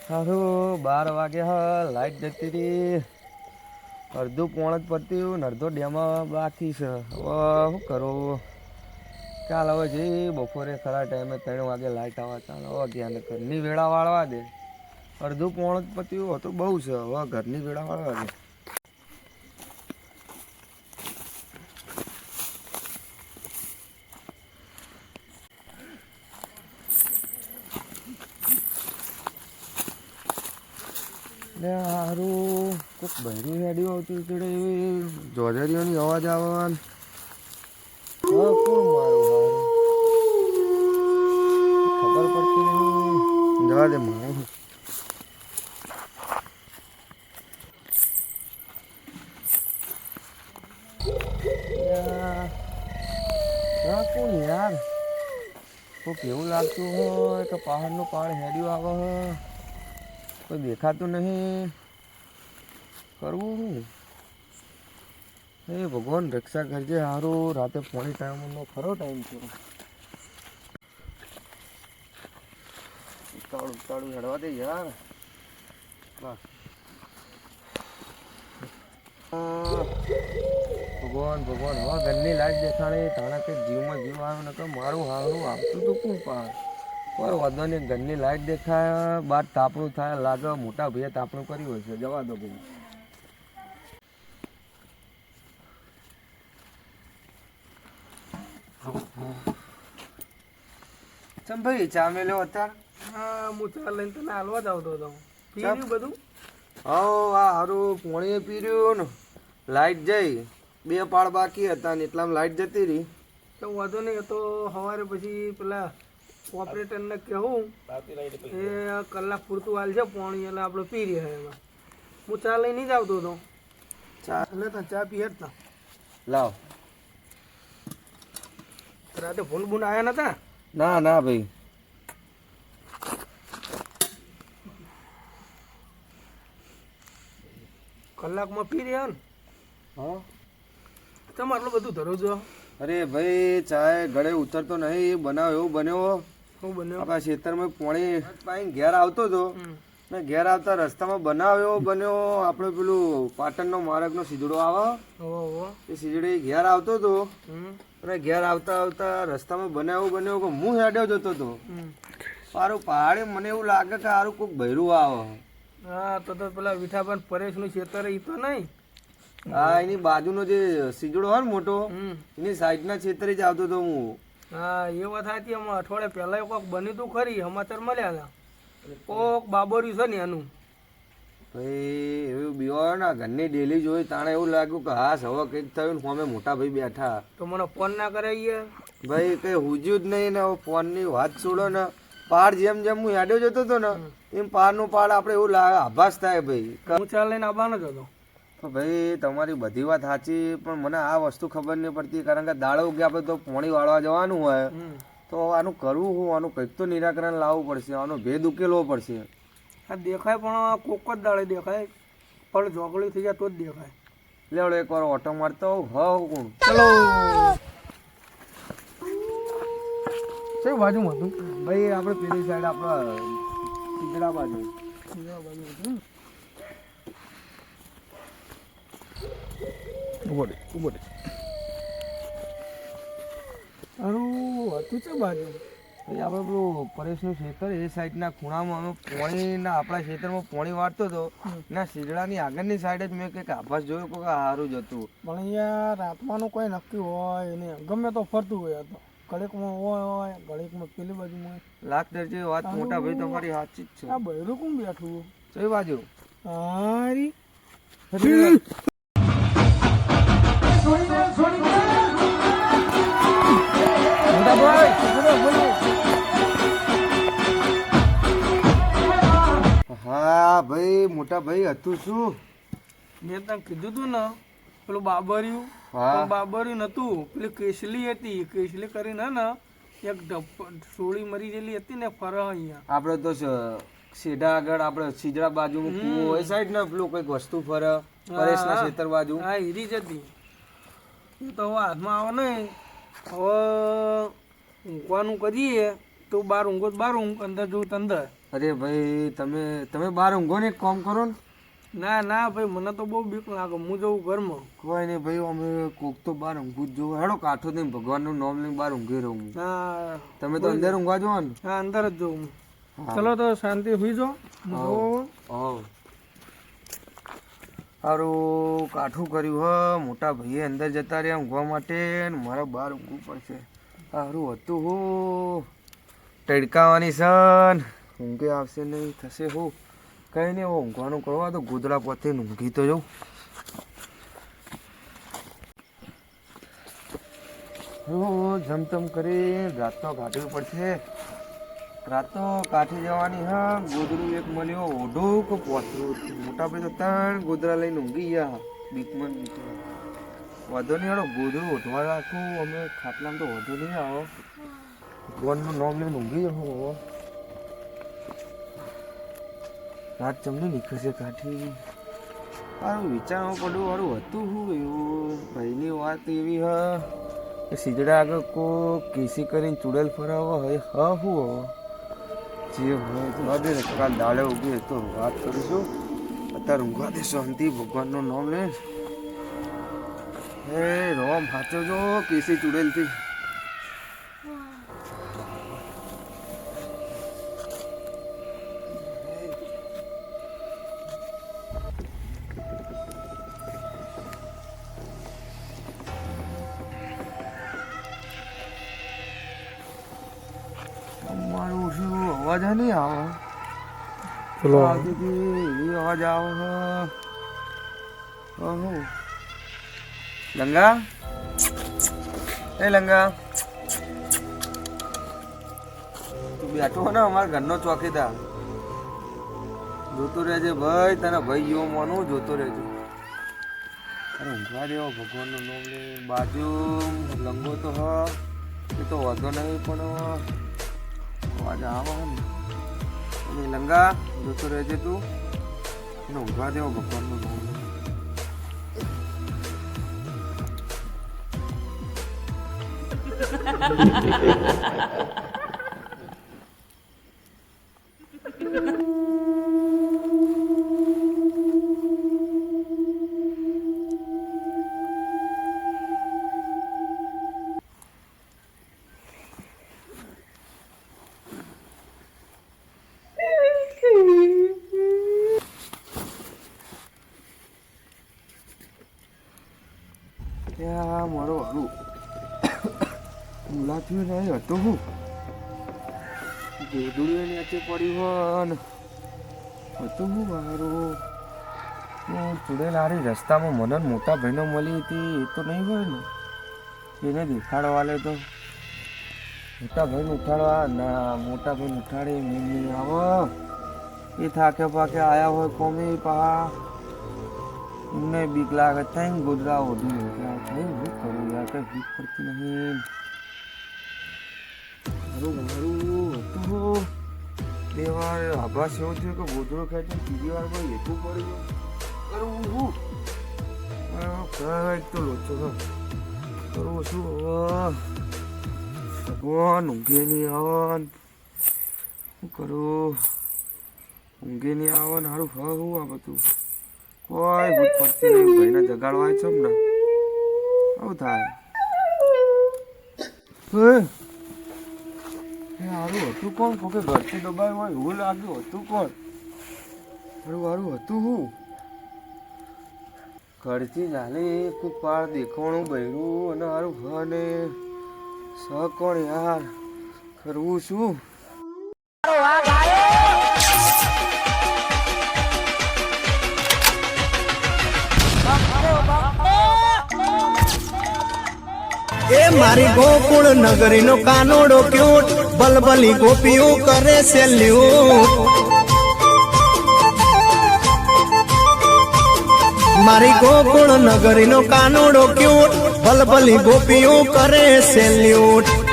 સારું 12 વાગ્યા લાઈટ જતી રહી. અડધું પોણ જ પડતું ને અડધો ડેમાં બાકી છે. હવે શું કરું? ચાલ હવે જઈ બપોરે ખરા ટાઈમે 3 વાગે લાઈટ આવવા ચાલ હવે ધ્યાન ઘરની વેળા વાળવા દે. અડધું પોણ જ પડતું હતું બહુ છે. હવે ઘરની વેળા વાળવા દે. સારું કોઈક બહેરી હેડી આવતું જોડે જોજરીઓની અવાજ આવવાનું. કોણ મારું સારું ખબર પડતી નહીં. જવા દે મારું કોણ યાર. કોઈક એવું લાગતું હોય કે પહાડનું પહાડ હેડ્યું આવે. કોઈ દેખાતું નહીં. કરવું શું? એ ભગવાન રક્ષા કરજે. સારું રાતે પોણી ટાઈમનો ખરો ટાઈમ છે. ઉતાળું હેડવા દે યાર. ભગવાન ભગવાન હવે ઘરની લાઈટ દેખાડે તાણા કે જીવમાં જીવ આવ્યો ને કે મારું હારું આવતું તો શું પાર પર વધો ને ઘરની લાઈટ દેખાય બાર તાપણું થાય લાગે મોટા ભાઈએ તાપણું કર્યું હશે. જવા દો ભાઈ. ચમ ભાઈ ચા મેલ્યો અત્યારે? હા હું ચા લઈને તને હાલવા જ આવતો હતો. પીર્યું બધું? હા આ હારું પોણીએ પીર્યું ને લાઈટ જઈ 2 પાળ બાકી હતા ને એટલામાં લાઈટ જતી રહી. તો વાંધો નહીં. તો સવારે પછી પેલા ઓપરેટરને કહેવું એ કલાક પૂરતું હાલ છે પાણી એટલે આપણે પી રહ્યા એમાં. હું ચા લઈને જ આવતો હતો. ચા એટલે તો ચા પીએ જ તા. લાવ. રાતે ભૂલ બૂન આવ્યા નતા? ના ના ભાઈ. કલાકમાં પી રહ્યા ને? હા તમે આટલું બધું ધરો છો? અરે ભાઈ ચાય ગળે ઉતરતો નહીં. બનાવ એવું બન્યો શું બન્યો? આપણા ખેતરમાં પાણી પાણી ઘેર આવતો હતો ને ઘેર આવતા રસ્તામાં બનાવ એવો બન્યો. આપણે પેલું પાટણનો માર્ગનો સીજડો આવે એ સીજડે ઘેર આવતો હતો અને ઘેર આવતા આવતા રસ્તામાં બનાવ એવો બન્યો કે હું હેડ્યો જતો હતો. સારું પહાડે મને એવું લાગે કે સારું કોઈક બૈરું આવે. હા તો પેલા વિઠાભાઈ પરેશનું ખેતર એ તો નહીં? હા એની બાજુનો જે સીજડો હોય ને મોટો એની સાઈડના ખેતરે જ આવતો હતો હું. હા એ વાત સાચી. હમણાં અઠવાડિયા પહેલા કોઈક બન્યું હતું ખરી, સમાચાર મળ્યા હતા. કોક બાબોર્યું છે ને એનું. ભાઈ એવું બીવાયો ને ઘરની ડેલી જોઈ તાણે એવું લાગ્યું કે હા હવે કંઈક થયું ને અમે મોટા ભાઈ બેઠા. તો મને ફોન ના કરાવીએ? ભાઈ કઈ હુજ્યું જ નહીં ને ફોનની વાત છોડો ને. પહાડ જેમ જેમ હું હેડ્યો જતો હતો ને એમ પહાડનું પહાડ આપણે એવું લાગે આભાસ થાય ભાઈ. હું ચાલ લઈને આવવાનો જ હતો. ભાઈ તમારી બધી વાત સાચી પણ મને આ વસ્તુ ખબર નહીં પડતી કારણ કે દાડો ઉગે આપણે તો પાણી વાળવા જવાનું હોય તો આનું કરવું હું આનું કંઈક તો નિરાકરણ લાવવું પડશે. આનો ભેદ ઉકેલવો પડશે. આ દેખાય પણ કોક જ દાડે દેખાય. પણ જોગળી થઈ જાય તો જ દેખાય. લેવડો એકવાર ઓટો મારતો હોઉં કોણ. ચલો કઈ બાજુમાં હતું ભાઈ? આપણે પેલી સાઈડ આપણા સીજડા બાજુ. સારું હતું છે બાજુ. ભાઈ આપણે પેલું પરેશનું ખેતર એ સાઈડના ખૂણામાં અમે પોણીના આપણા ખેતરમાં પોણી વાળતો હતો ના સીજડાની આગળની સાઈડ જ મેં કંઈક આભાસ જોયો કે સારું જ હતું. પણ અહીંયા રાતમાંનું કોઈ નક્કી હોય એને ગમે તો ફરતું હોય. તો ઘડીકમાં હોય ઘડીકમાં પેલી બાજુમાં. લાખ દરજે વાત મોટા ભાઈ તમારી સાચી જ છે. આ બૈરું કોણ બેઠું કઈ બાજુ? હારી હા ભાઈ મોટા ભાઈ હતું શું? મેં તને કીધું તું ને પેલું બાબર્યું. બાબર્યું નતું, પેલી કેસલી હતી. કેસલી કરીને ને એક સોળી મરી ગયેલી હતી ને ફરે અહીંયા. આપડે તો સીધા આગળ આપણે સીજડા બાજુ એ સાઈડ ને પેલું કઈક વસ્તુ ફરે પરેશના ખેતર બાજુ. હા હીરી જ હતી. એ તો હવે હાથમાં આવે નહીં. હવે ઊંઘવાનું કરીએ તો બહાર ઊંઘો બહાર ઊંઘ, અંદર જોઉં તો અંદર. અરે ભાઈ તમે બહાર ઊંઘો ને, એક કામ કરો ને. ના ના ભાઈ, મને તો બહુ બીક લાગે, હું જઉં ઘરમાં. કોઈ નહીં ભાઈ, અમે કોક તો બહાર ઊંઘું જ જોવું. હેડો કાઠો થઈને ભગવાનનું નામ લઈને બહાર ઊંઘી રહું હું. હા તમે તો અંદર ઊંઘવા જો ને. હા, અંદર જ જઉં હું. ચલો તો શાંતિ હોઈ જાઓ. સારું કાઠું કર્યું હ. મોટા ભાઈએ અંદર જતા રહ્યા ઊંઘવા માટે, ને મારે બહાર ઊંઘવું પડશે. સારું હતું હું તડકાવાની સન, ઊંઘે આવશે નહીં, થશે હું કંઈ નહીં. ઊંઘવાનું કરવા તો ગોદડા પોતે ઊંઘી તો જાઉં. જમતમ કરી રાત તો કાઢવી પડશે. રાત તો કાઠી જવાની. હા, ગોદડું એક મળ્યો, ઓઢું કે પોથરું. મોટા ભાઈ તો 3 ગોદડા લઈને ઊંઘી ગયા. બીકમાં વધો નહીં. હાડો ગોદડું ઓઢવા રાખું. અમે ખાટલામાં તો વધુ નહીં આવો. ભગવાનનું નામ લઈને ઊંઘી જાઉં. રાત જમણી નીકળશે કાઠી. સારું વિચારવું પડ્યું. સારું હતું શું એવું. ભાઈની વાત એવી હ કે સીજડા આગળ કોઈ કેસી કરીને ચૂડેલ ફરાવો હવે શું જે હોય દે. કાલ દાડે ઉગી તો વાત કરીશું. અત્યારે ઊંઘવા દે શાંતિ, ભગવાનનું નામ લે. હે રોમ સાચો જો કેસી ચૂડેલથી. મારું શું અવાજ નહીં આવે. ચલો અવાજ આવે. લંગા, એ લંગા તું બેઠો ને અમારા ઘરનો ચોકીદાર. જોતો રહેજે ભાઈ, તને ભાઈ જેવો માનું, જોતો રહેજે. અરે ઊંઘવા દેવો ભગવાનનું નામ લે. બાજુ લંગો તો હ એ તો વાંધો નહીં, પણ અવાજ આવે ને. લંગા જોતો રહેજે તું, એને ઊંઘવા દેવો ભગવાનનું નામ લે. ત્યાં મારો હરું મુલાકાત નહીં હતું. હું ગોદડું નીચે પડ્યું હતું. હું મારું ચૂડેલારી રસ્તામાં મને મોટા ભાઈનો મળી હતી. એ તો નહીં હોય ને, એને દેખાડવા લે તો મોટા ભાઈને ઉઠાડવા. ના, મોટા ભાઈને ઉઠાડે નહીં આવે. એ થાકે પાકે આયા હોય કોમી પા એમને બીક લાગે. ત્યાં ગોદડા ઓઢી શું કરું યાર, કઈ બીક પડતી નહીં. મારું હતું બે વાર આભાસ એવું થયું કે ગોદડો ખેંચે, બીજી વારમાં એટલું પડી ગયું. કરવું શું કઈ તો લોચો કરવું શું. ભગવાન ઊંઘે નહીં આવન, શું કરું. ઊંઘે નહીં આવન સારું. હું આ બધું કોઈ ભૂત પડતી નહીં. ભાઈને જગાડવા છો ને આવું થાય. સારું હતું કોણ, કોકે ઘરથી દબાયું હોય એવું લાગ્યું. હતું કોણ સારું હતું. હું ઘરથી ચાલે ખૂબ પાર દેખાણું બહેરું અને સારું ઘને સ કોણ યાર. કરવું શું. એ મારી ગોકુળ નગરી નો કાનોડો ક્યુટ, બલબલી ગોપીઓ કરે સેલ્યુટ. મારી ગોકુળ નગરી નો કાનોડો ક્યુટ, બલબલી ગોપીઓ કરે સેલ્યુટ.